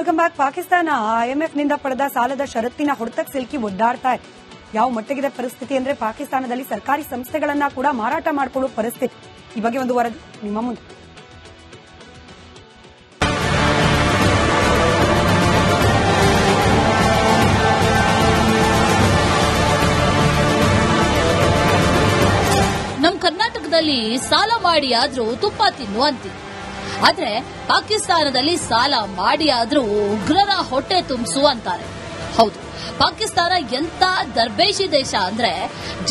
Welcome back. Pakistan ಐಎಂಎಫ್ನಿಂದ ಪಡೆದ ಸಾಲದ ಷರತ್ತಿನ ಹೊಡೆತಕ್ಕೆ ಸಿಲುಕಿ ಒದ್ದಾಡ್ತಾ ಇದೆ. ಯಾವ ಮಟ್ಟಿಗಿದೆ ಪರಿಸ್ಥಿತಿ ಅಂದ್ರೆ ಪಾಕಿಸ್ತಾನದಲ್ಲಿ ಸರ್ಕಾರಿ ಸಂಸ್ಥೆಗಳನ್ನ ಕೂಡ ಮಾರಾಟ ಮಾಡಿಕೊಳ್ಳುವ ಪರಿಸ್ಥಿತಿ. ಈ ಬಗ್ಗೆ ಒಂದು ವರದಿ ನಿಮ್ಮ ಮುಂದೆ. ನಮ್ಮ ಕರ್ನಾಟಕದಲ್ಲಿ ಸಾಲ ಮಾಡಿ ಆದ್ರೂ ತುಪ್ಪ ತಿನ್ನು ಅಂತೀವಿ. ಆದ್ರೆ ಪಾಕಿಸ್ತಾನದಲ್ಲಿ ಸಾಲ ಮಾಡಿ ಆದ್ರೂ ಉಗ್ರರ ಹೊಟ್ಟೆ ತುಂಬಿಸು ಅಂತಾರೆ. ಹೌದು, ಪಾಕಿಸ್ತಾನ ಎಂತ ದರ್ಬೇಶಿ ದೇಶ ಅಂದ್ರೆ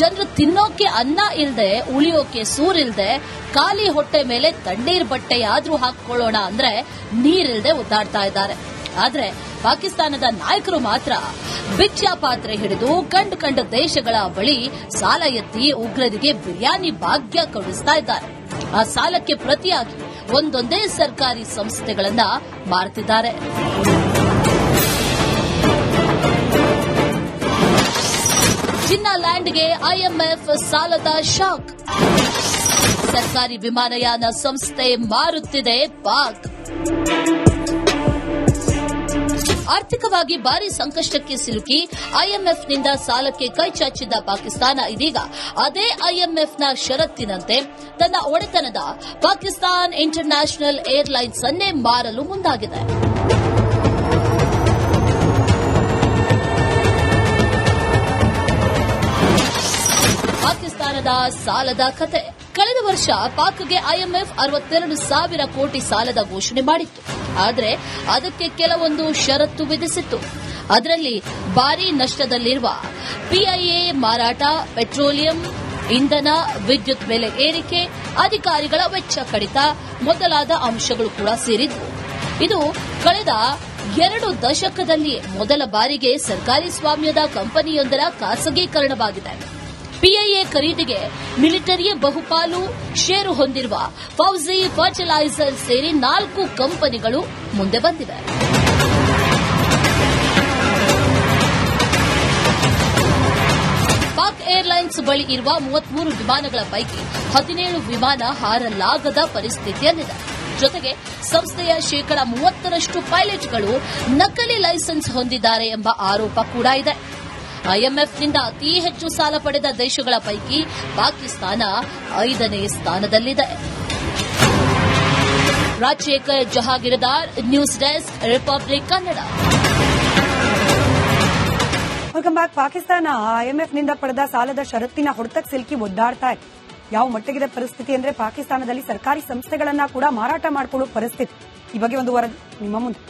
ಜನರು ತಿನ್ನೋಕೆ ಅನ್ನ ಇಲ್ದೆ, ಉಳಿಯೋಕೆ ಸೂರಿಲ್ದೆ, ಖಾಲಿ ಹೊಟ್ಟೆ ಮೇಲೆ ತಣ್ಣೀರ್ ಬಟ್ಟೆಯಾದ್ರೂ ಹಾಕೊಳ್ಳೋಣ ಅಂದ್ರೆ ನೀರಿಲ್ದೆ ಒದ್ದಾಡ್ತಾ ಇದ್ದಾರೆ. ಆದ್ರೆ ಪಾಕಿಸ್ತಾನದ ನಾಯಕರು ಮಾತ್ರ ಭಿಕ್ಷಾ ಪಾತ್ರೆ ಹಿಡಿದು ಕಂಡ ದೇಶಗಳ ಬಳಿ ಸಾಲ ಎತ್ತಿ ಉಗ್ರರಿಗೆ ಬಿರಿಯಾನಿ ಭಾಗ್ಯ ಕೊಡಿಸ್ತಾ ಇದ್ದಾರೆ. ಆ ಸಾಲಕ್ಕೆ ಪ್ರತಿಯಾಗಿ ಒಂದೊಂದೇ ಸರ್ಕಾರಿ ಸಂಸ್ಥೆಗಳನ್ನ ಮಾರ್ತಿದ್ದಾರೆ. ಚಿನ್ನ ಲ್ಯಾಂಡ್ಗೆ ಐಎಂಎಫ್ ಸಾಲದ ಶಾಕ್. ಸರ್ಕಾರಿ ವಿಮಾನಯಾನ ಸಂಸ್ಥೆ ಮಾರುತ್ತಿದೆ ಪಾಕ್. ಆರ್ಥಿಕವಾಗಿ ಭಾರಿ ಸಂಕಷ್ಟಕ್ಕೆ ಸಿಲುಕಿ ಐಎಂಎಫ್ನಿಂದ ಸಾಲಕ್ಕೆ ಕೈಚಾಚಿದ್ದ ಪಾಕಿಸ್ತಾನ ಇದೀಗ ಅದೇ ಐಎಂಎಫ್ನ ಷರತ್ತಿನಂತೆ ತನ್ನ ಒಡೆತನದ ಪಾಕಿಸ್ತಾನ್ ಇಂಟರ್ನ್ಯಾಷನಲ್ ಏರ್ಲೈನ್ಸ್ ಅನ್ನೇ ಮಾರಲು ಮುಂದಾಗಿದೆ. ಪಾಕಿಸ್ತಾನದ ಸಾಲದ ಕತೆ. ಕಳೆದ ವರ್ಷ ಪಾಕ್ಗೆ ಐಎಂಎಫ್ 62,000 ಕೋಟಿ ಸಾಲದ ಘೋಷಣೆ ಮಾಡಿತ್ತು. ಆದರೆ ಅದಕ್ಕೆ ಕೆಲವೊಂದು ಷರತ್ತು ವಿಧಿಸಿತ್ತು. ಅದರಲ್ಲಿ ಭಾರೀ ನಷ್ಟದಲ್ಲಿರುವ ಪಿಐಎ ಮಾರಾಟ, ಪೆಟ್ರೋಲಿಯಂ, ಇಂಧನ, ವಿದ್ಯುತ್ ಬೆಲೆ ಏರಿಕೆ, ಅಧಿಕಾರಿಗಳ ವೆಚ್ಚ ಕಡಿತ ಮೊದಲಾದ ಅಂಶಗಳು ಕೂಡ ಸೇರಿದ್ವು. ಇದು ಕಳೆದ 2 ದಶಕದಲ್ಲಿ ಮೊದಲ ಬಾರಿಗೆ ಸರ್ಕಾರಿ ಸ್ವಾಮ್ಯದ ಕಂಪನಿಯೊಂದರ ಖಾಸಗೀಕರಣವಾಗಿದೆ. ಪಿಐಎ ಖರೀದಿಗೆ ಮಿಲಿಟರಿಯ ಬಹುಪಾಲು ಷೇರು ಹೊಂದಿರುವ ಫೌಜಿ ಫರ್ಟಿಲೈಸರ್ ಸೇರಿ 4 ಕಂಪನಿಗಳು ಮುಂದೆ ಬಂದಿವೆ. ಪಾಕ್ ಏರ್ಲೈನ್ಸ್ ಬಳಿ ಇರುವ 33 ವಿಮಾನಗಳ ಪೈಕಿ 17 ವಿಮಾನ ಹಾರಲಾಗದ ಪರಿಸ್ಥಿತಿಯಲ್ಲಿದೆ. ಜೊತೆಗೆ ಸಂಸ್ಥೆಯ ಶೇಕಡಾ 30ರಷ್ಟು ಪೈಲಟ್ಗಳು ನಕಲಿ ಲೈಸೆನ್ಸ್ ಹೊಂದಿದ್ದಾರೆ ಎಂಬ ಆರೋಪ ಕೂಡ ಇದೆ. ಐಎಂಎಫ್ನಿಂದ ಅತಿ ಹೆಚ್ಚು ಸಾಲ ಪಡೆದ ದೇಶಗಳ ಪೈಕಿ ಪಾಕಿಸ್ತಾನ 5ನೇ ಸ್ಥಾನದಲ್ಲಿದೆ. Rajashekar Jahagirdar, news desk, Republic Kannada. Welcome back. Pakistan ಐಎಂಎಫ್ನಿಂದ ಪಡೆದ ಸಾಲದ ಷರತ್ತಿನ ಹೊಡೆತಕ್ಕೆ ಸಿಲುಕಿ ಒದ್ದಾಡ್ತಾ ಇದೆ. ಯಾವ ಮಟ್ಟಿಗಿದೆ ಪರಿಸ್ಥಿತಿ ಅಂದ್ರೆ ಪಾಕಿಸ್ತಾನದಲ್ಲಿ ಸರ್ಕಾರಿ ಸಂಸ್ಥೆಗಳನ್ನ ಕೂಡ ಮಾರಾಟ ಮಾಡಿಕೊಳ್ಳುವ ಪರಿಸ್ಥಿತಿ. ಈ ಬಗ್ಗೆ ಒಂದು ವರದಿ ನಿಮ್ಮ ಮುಂದೆ.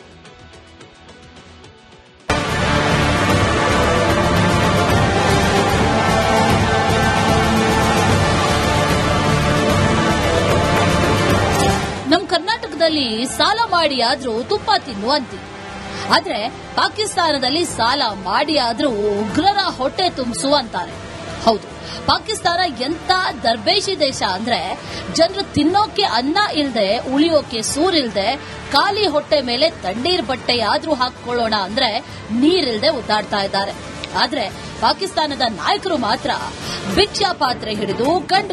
ನಮ್ಮ ಕರ್ನಾಟಕದಲ್ಲಿ ಸಾಲ ಮಾಡಿ ಆದ್ರೂ ತುಪ್ಪ ತಿನ್ನು ಅಂತೀವಿ. ಆದ್ರೆ ಪಾಕಿಸ್ತಾನದಲ್ಲಿ ಸಾಲ ಮಾಡಿ ಆದ್ರೂ ಉಗ್ರರ ಹೊಟ್ಟೆ ತುಂಬಿಸು ಅಂತಾರೆ. ಹೌದು, ಪಾಕಿಸ್ತಾನ ಎಂತ ದರ್ಬೇಶಿ ದೇಶ ಅಂದ್ರೆ ಜನರು ತಿನ್ನೋಕೆ ಅನ್ನ ಇಲ್ದೆ, ಉಳಿಯೋಕೆ ಸೂರಿಲ್ದೆ, ಖಾಲಿ ಹೊಟ್ಟೆ ಮೇಲೆ ತಣ್ಣೀರ್ ಬಟ್ಟೆಯಾದ್ರೂ ಹಾಕೊಳ್ಳೋಣ ಅಂದ್ರೆ ನೀರಿಲ್ದೆ ಒದ್ದಾಡ್ತಾ ಇದ್ದಾರೆ. ಆದ್ರೆ ಪಾಕಿಸ್ತಾನದ ನಾಯಕರು ಮಾತ್ರ ಭಿಕ್ಷಾ ಪಾತ್ರೆ ಹಿಡಿದು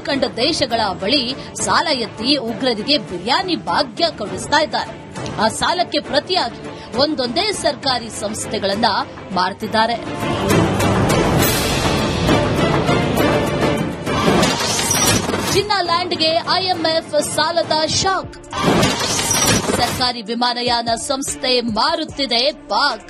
ಕಂಡ ದೇಶಗಳ ಬಳಿ ಸಾಲ ಎತ್ತಿ ಉಗ್ರರಿಗೆ ಬಿರಿಯಾನಿ ಭಾಗ್ಯ ಕೊಡಿಸ್ತಾ ಇದ್ದಾರೆ. ಆ ಸಾಲಕ್ಕೆ ಪ್ರತಿಯಾಗಿ ಒಂದೊಂದೇ ಸರ್ಕಾರಿ ಸಂಸ್ಥೆಗಳನ್ನ ಮಾರ್ತಿದ್ದಾರೆ. ಚಿನ್ನ ಲ್ಯಾಂಡ್ಗೆ ಐಎಂಎಫ್ ಸಾಲದ ಶಾಕ್. ಸರ್ಕಾರಿ ವಿಮಾನಯಾನ ಸಂಸ್ಥೆ ಮಾರುತ್ತಿದೆ ಪಾಕ್.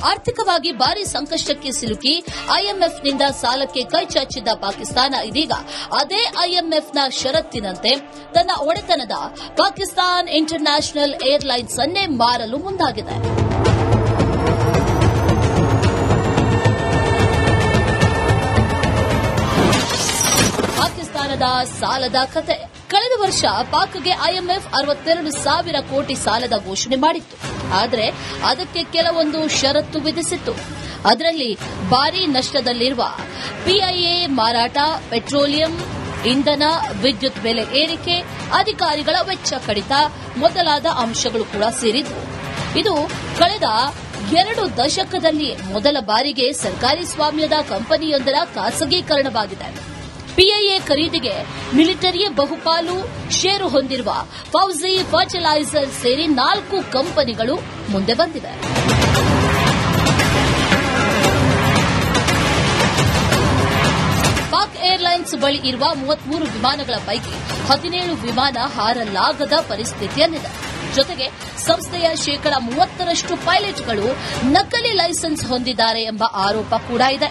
ಆರ್ಥಿಕವಾಗಿ ಭಾರಿ ಸಂಕಷ್ಟಕ್ಕೆ ಸಿಲುಕಿ ಐಎಂಎಫ್ನಿಂದ ಸಾಲಕ್ಕೆ ಕೈಚಾಚಿದ್ದ ಪಾಕಿಸ್ತಾನ ಇದೀಗ ಅದೇ ಐಎಂಎಫ್ನ ಷರತ್ತಿನಂತೆ ತನ್ನ ಒಡೆತನದ ಪಾಕಿಸ್ತಾನ್ ಇಂಟರ್ನ್ಯಾಷನಲ್ ಏರ್ಲೈನ್ಸ್ ಅನ್ನೇ ಮಾರಲು ಮುಂದಾಗಿದೆ. ಪಾಕಿಸ್ತಾನದ ಸಾಲದ ಕತೆ. ಕಳೆದ ವರ್ಷ ಪಾಕ್ಗೆ ಐಎಂಎಫ್ 62,000 ಕೋಟಿ ಸಾಲದ ಘೋಷಣೆ ಮಾಡಿತ್ತು. ಆದರೆ ಅದಕ್ಕೆ ಕೆಲವೊಂದು ಷರತ್ತು ವಿಧಿಸಿತ್ತು. ಅದರಲ್ಲಿ ಭಾರೀ ನಷ್ಟದಲ್ಲಿರುವ ಪಿಐಎ ಮಾರಾಟ, ಪೆಟ್ರೋಲಿಯಂ, ಇಂಧನ, ವಿದ್ಯುತ್ ಬೆಲೆ ಏರಿಕೆ, ಅಧಿಕಾರಿಗಳ ವೆಚ್ಚ ಕಡಿತ ಮೊದಲಾದ ಅಂಶಗಳು ಕೂಡ ಸೇರಿದ್ವು. ಇದು ಕಳೆದ 2 ದಶಕದಲ್ಲಿ ಮೊದಲ ಬಾರಿಗೆ ಸರ್ಕಾರಿ ಸ್ವಾಮ್ಯದ ಕಂಪನಿಯೊಂದರ ಖಾಸಗೀಕರಣವಾಗಿದೆ. ಪಿಐಎ ಖರೀದಿಗೆ ಮಿಲಿಟರಿಯೇ ಬಹುಪಾಲು ಷೇರು ಹೊಂದಿರುವ ಫೌಜಿ ಫರ್ಟಿಲೈಸರ್ ಸೇರಿ 4 ಕಂಪನಿಗಳು ಮುಂದೆ ಬಂದಿವೆ. ಪಾಕ್ ಏರ್ಲೈನ್ಸ್ ಬಳಿ ಇರುವ 33 ವಿಮಾನಗಳ ಪೈಕಿ 17 ವಿಮಾನ ಹಾರಲಾಗದ ಪರಿಸ್ಥಿತಿಯಲ್ಲಿದೆ. ಜೊತೆಗೆ ಸಂಸ್ಥೆಯ ಶೇಕಡಾ 30ರಷ್ಟು ಪೈಲಟ್ಗಳು ನಕಲಿ ಲೈಸೆನ್ಸ್ ಹೊಂದಿದ್ದಾರೆ ಎಂಬ ಆರೋಪ ಕೂಡ ಇದೆ.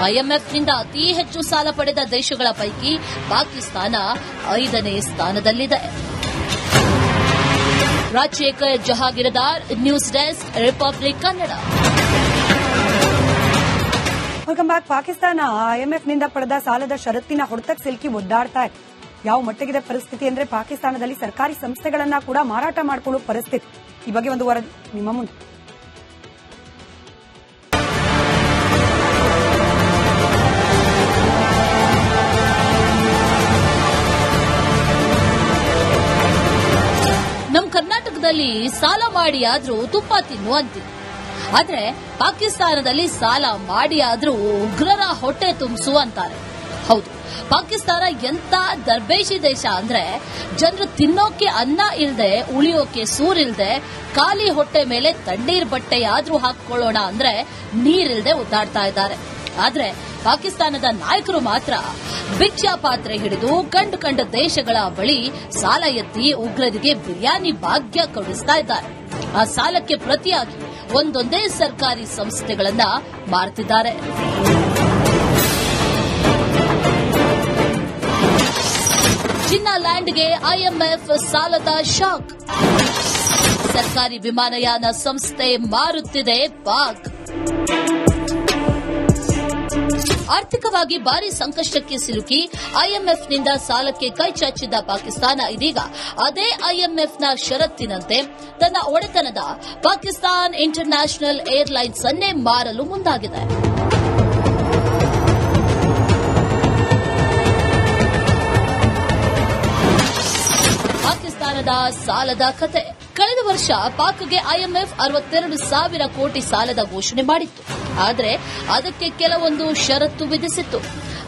ಐಎಂಎಫ್ನಿಂದ ಅತಿ ಹೆಚ್ಚು ಸಾಲ ಪಡೆದ ದೇಶಗಳ ಪೈಕಿ ಪಾಕಿಸ್ತಾನ 5ನೇ ಸ್ಥಾನದಲ್ಲಿದೆ. Rajashekar Jahagirdar, news desk, Republic Kannada. Welcome back. Pakistan ಐಎಂಎಫ್ನಿಂದ ಪಡೆದ ಸಾಲದ ಷರತ್ತಿನ ಹೊಡೆತಕ್ಕೆ ಸಿಲುಕಿ ಒದ್ದಾಡ್ತಾ ಇದೆ. ಯಾವ ಮಟ್ಟಿಗಿದೆ ಪರಿಸ್ಥಿತಿ ಅಂದ್ರೆ ಪಾಕಿಸ್ತಾನದಲ್ಲಿ ಸರ್ಕಾರಿ ಸಂಸ್ಥೆಗಳನ್ನ ಕೂಡ ಮಾರಾಟ ಮಾಡಿಕೊಳ್ಳುವ ಪರಿಸ್ಥಿತಿ. ಈ ಬಗ್ಗೆ ಒಂದು ವರದಿ ನಿಮ್ಮ ಮುಂದೆ. ನಮ್ಮ ಕರ್ನಾಟಕದಲ್ಲಿ ಸಾಲ ಮಾಡಿ ಆದ್ರೂ ತುಪ್ಪ ತಿನ್ನು ಅಂತೀವಿ. ಆದ್ರೆ ಪಾಕಿಸ್ತಾನದಲ್ಲಿ ಸಾಲ ಮಾಡಿ ಆದ್ರೂ ಉಗ್ರರ ಹೊಟ್ಟೆ ತುಂಬಿಸು ಅಂತಾರೆ. ಹೌದು, ಪಾಕಿಸ್ತಾನ ಎಂತ ದರ್ಬೇಶಿ ದೇಶ ಅಂದ್ರೆ ಜನರು ತಿನ್ನೋಕೆ ಅನ್ನ ಇಲ್ದೆ, ಉಳಿಯೋಕೆ ಸೂರಿಲ್ದೆ, ಖಾಲಿ ಹೊಟ್ಟೆ ಮೇಲೆ ತಣ್ಣೀರ್ ಬಟ್ಟೆಯಾದ್ರೂ ಹಾಕೊಳ್ಳೋಣ ಅಂದ್ರೆ ನೀರಿಲ್ದೆ ಒದ್ದಾಡ್ತಾ ಇದ್ದಾರೆ. ಆದ್ರೆ ಪಾಕಿಸ್ತಾನದ ನಾಯಕರು ಮಾತ್ರ ಭಿಕ್ಷಾ ಪಾತ್ರೆ ಹಿಡಿದು ಕಂಡ ದೇಶಗಳ ಬಳಿ ಸಾಲ ಎತ್ತಿ ಉಗ್ರರಿಗೆ ಬಿರಿಯಾನಿ ಭಾಗ್ಯ ಕೊಡಿಸ್ತಾ ಇದ್ದಾರೆ. ಆ ಸಾಲಕ್ಕೆ ಪ್ರತಿಯಾಗಿ ಒಂದೊಂದೇ ಸರ್ಕಾರಿ ಸಂಸ್ಥೆಗಳನ್ನ ಮಾರ್ತಿದ್ದಾರೆ. ಚಿನ್ನ ಲ್ಯಾಂಡ್ಗೆ ಐಎಂಎಫ್ ಸಾಲದ ಶಾಕ್. ಸರ್ಕಾರಿ ವಿಮಾನಯಾನ ಸಂಸ್ಥೆ ಮಾರುತ್ತಿದೆ ಪಾಕ್. ಆರ್ಥಿಕವಾಗಿ ಭಾರಿ ಸಂಕಷ್ಟಕ್ಕೆ ಸಿಲುಕಿ ಐಎಂಎಫ್ನಿಂದ ಸಾಲಕ್ಕೆ ಕೈಚಾಚಿದ್ದ ಪಾಕಿಸ್ತಾನ ಇದೀಗ ಅದೇ ಐಎಂಎಫ್ನ ಷರತ್ತಿನಂತೆ ತನ್ನ ಒಡೆತನದ ಪಾಕಿಸ್ತಾನ್ ಇಂಟರ್ನ್ಯಾಷನಲ್ ಏರ್ಲೈನ್ಸ್ ಅನ್ನೇ ಮಾರಲು ಮುಂದಾಗಿದೆ. ಪಾಕಿಸ್ತಾನದ ಸಾಲದ ಕತೆ. ಕಳೆದ ವರ್ಷ ಪಾಕ್ಗೆ ಐಎಂಎಫ್ 62,000 ಕೋಟಿ ಸಾಲದ ಘೋಷಣೆ ಮಾಡಿತ್ತು. ಆದರೆ ಅದಕ್ಕೆ ಕೆಲವೊಂದು ಷರತ್ತು ವಿಧಿಸಿತ್ತು.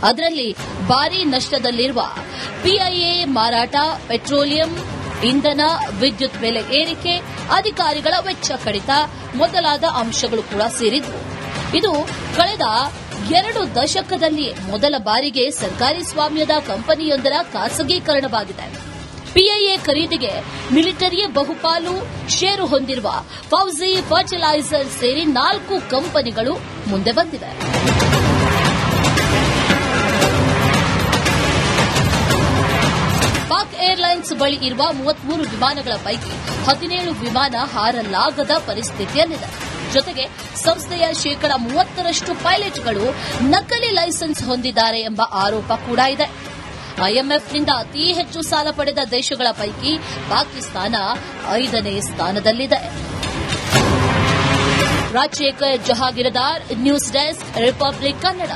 ಅದರಲ್ಲಿ ಭಾರೀ ನಷ್ಟದಲ್ಲಿರುವ ಪಿಐಎ ಮಾರಾಟ, ಪೆಟ್ರೋಲಿಯಂ, ಇಂಧನ, ವಿದ್ಯುತ್ ಬೆಲೆ ಏರಿಕೆ, ಅಧಿಕಾರಿಗಳ ವೆಚ್ಚ ಕಡಿತ ಮೊದಲಾದ ಅಂಶಗಳು ಕೂಡ ಸೇರಿದ್ವು. ಇದು ಕಳೆದ 2 ದಶಕದಲ್ಲಿಯೇ ಮೊದಲ ಬಾರಿಗೆ ಸರ್ಕಾರಿ ಸ್ವಾಮ್ಯದ ಕಂಪನಿಯೊಂದರ ಖಾಸಗೀಕರಣವಾಗಿದೆ. ಪಿಐಎ ಖರೀದಿಗೆ ಮಿಲಿಟರಿಯೇ ಬಹುಪಾಲು ಷೇರು ಹೊಂದಿರುವ ಫೌಜಿ ಫರ್ಟಿಲೈಸರ್ ಸೇರಿ 4 ಕಂಪನಿಗಳು ಮುಂದೆ ಬಂದಿವೆ. ಪಾಕ್ ಏರ್ಲೈನ್ಸ್ ಬಳಿ ಇರುವ 33 ವಿಮಾನಗಳ ಪೈಕಿ 17 ವಿಮಾನ ಹಾರಲಾಗದ ಪರಿಸ್ಥಿತಿಯಲ್ಲಿದೆ. ಜೊತೆಗೆ ಸಂಸ್ಥೆಯ ಶೇಕಡಾ 30ರಷ್ಟು ಪೈಲಟ್ಗಳು ನಕಲಿ ಲೈಸೆನ್ಸ್ ಹೊಂದಿದ್ದಾರೆ ಎಂಬ ಆರೋಪ ಕೂಡ ಇದೆ. ಐಎಂಎಫ್ನಿಂದ ಅತಿ ಹೆಚ್ಚು ಸಾಲ ಪಡೆದ ದೇಶಗಳ ಪೈಕಿ ಪಾಕಿಸ್ತಾನ 5ನೇ ಸ್ಥಾನದಲ್ಲಿದೆ. Rajashekar Jahagirdar, news desk, Republic Kannada.